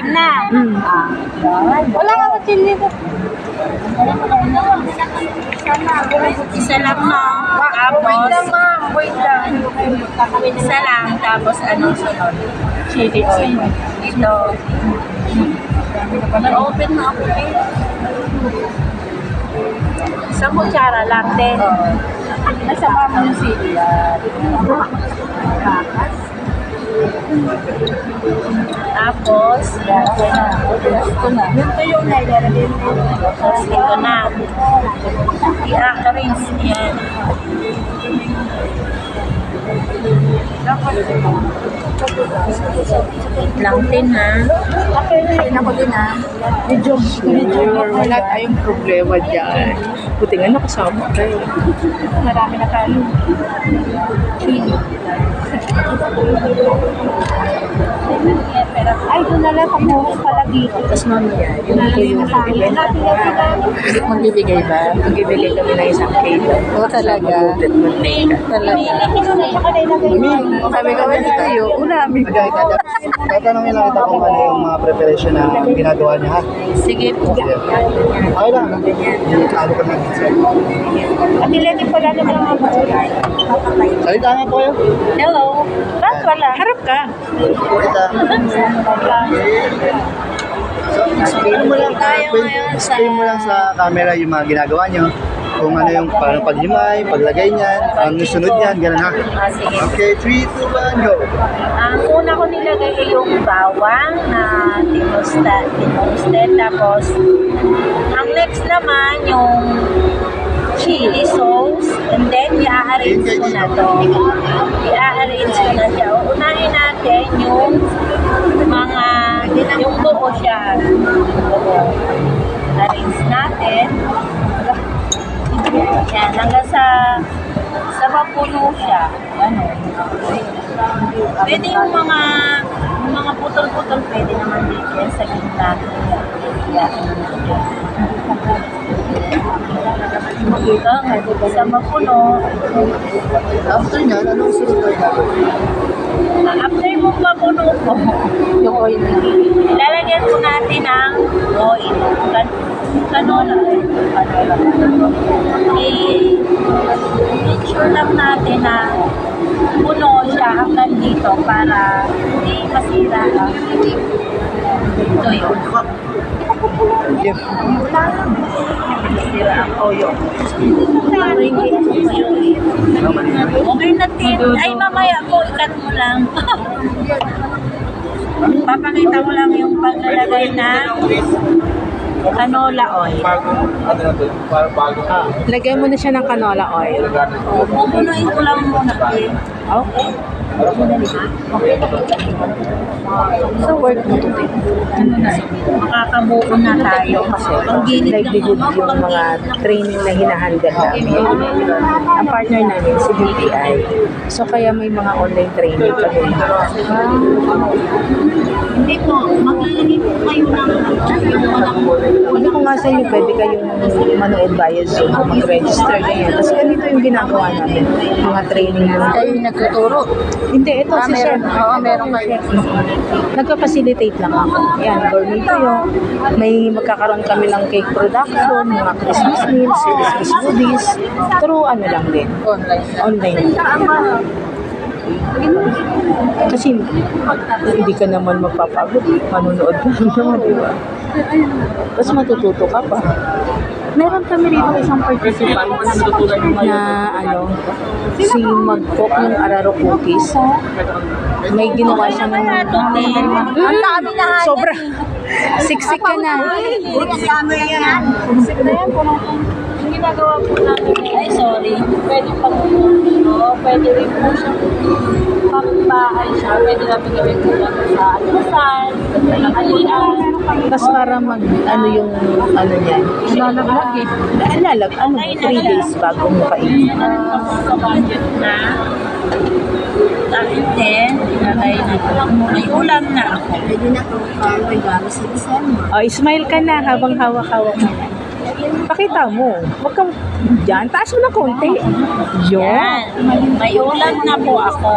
Anim na. Wala ka kutsilyo ko. Isa lang na. Wait lang, ma'am. Wait lang. Isa lang. Tapos anong sunod? Chili oil. Ito. Nag-open na ako eh. Isang kutsara lang din. Nasama mo yung chili. Tapos, Ito na. Ito yung nailalagay mo. tapos ito na. I-arrange yan. Lang din ha. Tingnan ko din ha. Medyo wala tayong problema dyan. Buti nga nakasama kayo. Marami na tayo. Chili. Ay, doon na lang pabuhos pala dito. Tapos mamaya, yung ito yung ibenta. Magbibigay ba? Magbibigay kami ng isang kilo. Oo, talaga. Talaga. Sabi ko, hindi tayo. Unami. Tatanungin lang kita kung ano yung mga preparation na ginagawa niya, ha? Sige po. Okay lang, ha? Ano ka na? Pati pala naman ang mga Salita nga po kayo. Hello. Ba't wala? Harap ka. Kita. So, explain mo lang, explain mo lang sa camera yung mga ginagawa niyo. Kung ano yung parang paghimay, paglagay niyan, ang sunod niyan, gano'n ha. Sige. Okay, 3, 2, 1, go! Ang una ko nilagay ay yung bawang na tinusted. Tapos, ang next naman yung chili sauce. And then, i-arrange ko na to. I-arrange ko na siya. Unahin natin yung mga, yung buo siya. Arrange natin. Yan, hanggang sa mapuno siya. Ano? Pwede yung mga putol-putol, pwede naman din yan sa gitna. Yan. Sa mapuno. After niyan, anong sunod na gagawin? After mo mapuno ko, Yung oil na. lalagyan ko natin ang oil. Canola. I-make sure lang natin na puno siya hanggang dito para hindi masira ang ito yun. Masira ang toyo. Okay na tin. Ay, mamaya po, ikat mo lang. Papakita ko lang yung paglalagay ng canola oil. Lagay mo na siya ng canola oil. Pupunuin ko lang muna. Okay. So, work mo to. Ano na, makakabuo na tayo. Ang ginit Livelihood yung mga training na hinahandle namin. Ang partner namin, si BPI. So, kaya may mga online training kami. Hindi po, maglalagay po kayo ng Hindi ko nga sa inyo, pwede kayong manood via Zoom o mag-register ganyan. Kasi ganito yung ginagawa namin. Mga training na. Kayo yung nagtuturo. Hindi, ito si Sir. Oo, meron kayo. Nagpa-facilitate lang ako. Yan, gourmet tayo. May magkakaroon kami ng cake production, mga Christmas meals, Christmas goodies. Through ano lang din. Online. Online. Kasi hindi ka naman magpapagod. Manunood ka naman, di ba? Tapos matututo ka pa. Meron kami rito isang participant na si mag-cook ng araro cookies. May ginawa siyang ang dami na sobra. Siksik ka na. Kasama yan. Yung ginagawa po namin, ay sorry, pwede pang pwede rin po siya pambahay siya, pwede namin gawin po lang sa almusal, alian. Tapos para yung niya. Lalaglag eh. 3 days bago mo kainin. Sa budget na. Dahil din, ilagay na lang mo. May ulam na ako. Pwede na po regalo sa December. Oh, smile ka na habang hawak-hawak mo. Pakita mo. Huwag kang dyan. Taas mo na konti. Yun. Yan. May ulam na po ako.